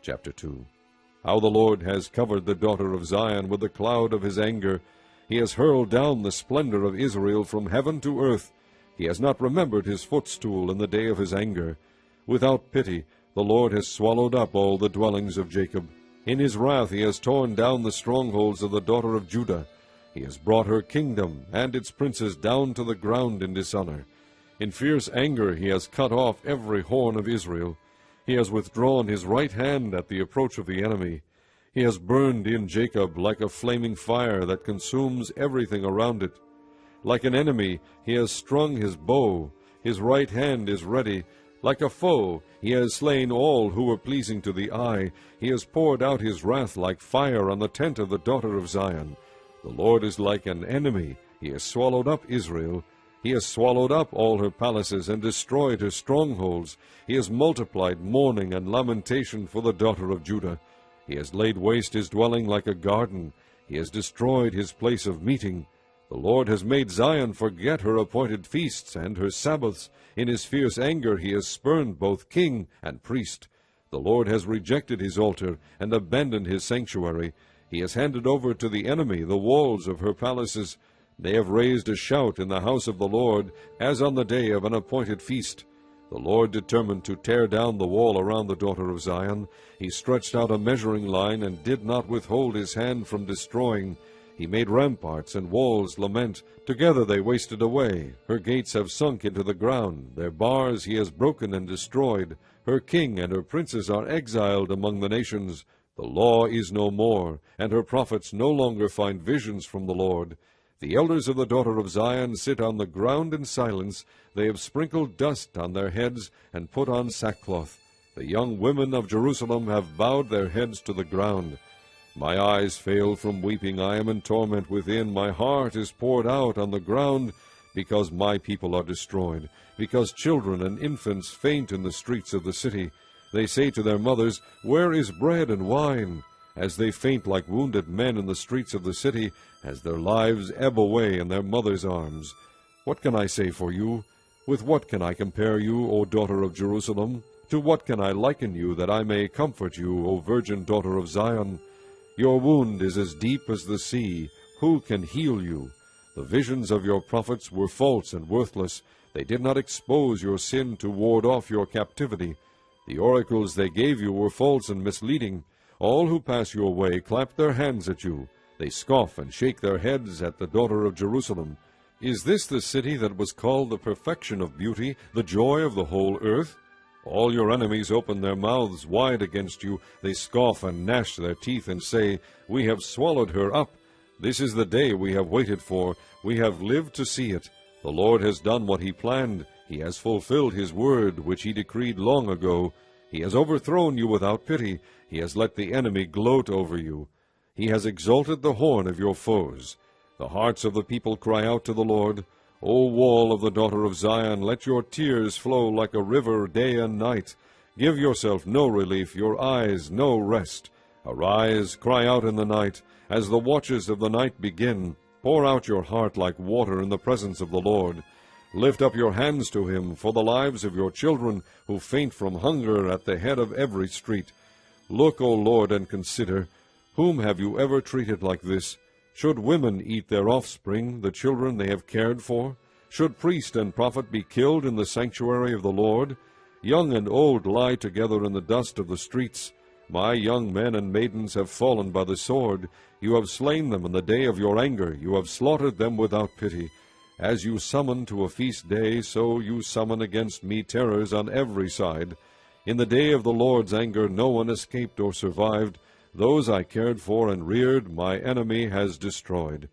Chapter 2. How the Lord has covered the daughter of Zion with the cloud of his anger. He has hurled down the splendor of Israel from heaven to earth. He has not remembered his footstool in the day of his anger. Without pity, the Lord has swallowed up all the dwellings of Jacob. In his wrath he has torn down the strongholds of the daughter of Judah. He has brought her kingdom and its princes down to the ground in dishonor. In fierce anger he has cut off every horn of Israel. He has withdrawn his right hand at the approach of the enemy. He has burned in Jacob like a flaming fire that consumes everything around it. Like an enemy he has strung his bow. His right hand is ready. Like a foe he has slain all who were pleasing to the eye. He has poured out his wrath like fire on the tent of the daughter of Zion. The Lord is like an enemy. He has swallowed up Israel. He has swallowed up all her palaces and destroyed her strongholds. He has multiplied mourning and lamentation for the daughter of Judah. He has laid waste his dwelling like a garden. He has destroyed his place of meeting. The Lord has made Zion forget her appointed feasts and her Sabbaths. In his fierce anger he has spurned both king and priest. The Lord has rejected his altar and abandoned his sanctuary. He has handed over to the enemy the walls of her palaces. They have raised a shout in the house of the Lord, as on the day of an appointed feast. The Lord determined to tear down the wall around the daughter of Zion. He stretched out a measuring line and did not withhold his hand from destroying. He made ramparts and walls lament. Together they wasted away. Her gates have sunk into the ground. Their bars he has broken and destroyed. Her king and her princes are exiled among the nations. The law is no more, and her prophets no longer find visions from the Lord. The elders of the daughter of Zion sit on the ground in silence. They have sprinkled dust on their heads and put on sackcloth. The young women of Jerusalem have bowed their heads to the ground. My eyes fail from weeping. I am in torment within. My heart is poured out on the ground, because my people are destroyed, because children and infants faint in the streets of the city. They say to their mothers, "Where is bread and wine?" As they faint like wounded men in the streets of the city, as their lives ebb away in their mothers' arms. What can I say for you? With what can I compare you, O daughter of Jerusalem? To what can I liken you, that I may comfort you, O virgin daughter of Zion? Your wound is as deep as the sea. Who can heal you? The visions of your prophets were false and worthless. They did not expose your sin to ward off your captivity. The oracles they gave you were false and misleading. All who pass your way clap their hands at you. They scoff and shake their heads at the daughter of Jerusalem. Is this the city that was called the perfection of beauty, the joy of the whole earth? All your enemies open their mouths wide against you. They scoff and gnash their teeth and say, "We have swallowed her up. This is the day we have waited for. We have lived to see it. The Lord has done what he planned. He has fulfilled his word, which he decreed long ago. He has overthrown you without pity. He has let the enemy gloat over you. He has exalted the horn of your foes. The hearts of the people cry out to the Lord. O wall of the daughter of Zion, let your tears flow like a river day and night. Give yourself no relief, your eyes no rest. Arise, cry out in the night, as the watches of the night begin. Pour out your heart like water in the presence of the Lord. Lift up your hands to him for the lives of your children, who faint from hunger at the head of every street. Look, O Lord, and consider, whom have you ever treated like this? Should women eat their offspring, the children they have cared for? Should priest and prophet be killed in the sanctuary of the Lord? Young and old lie together in the dust of the streets. My young men and maidens have fallen by the sword. You have slain them in the day of your anger. You have slaughtered them without pity. As you summon to a feast day, so you summon against me terrors on every side. In the day of the Lord's anger no one escaped or survived. Those I cared for and reared, my enemy has destroyed.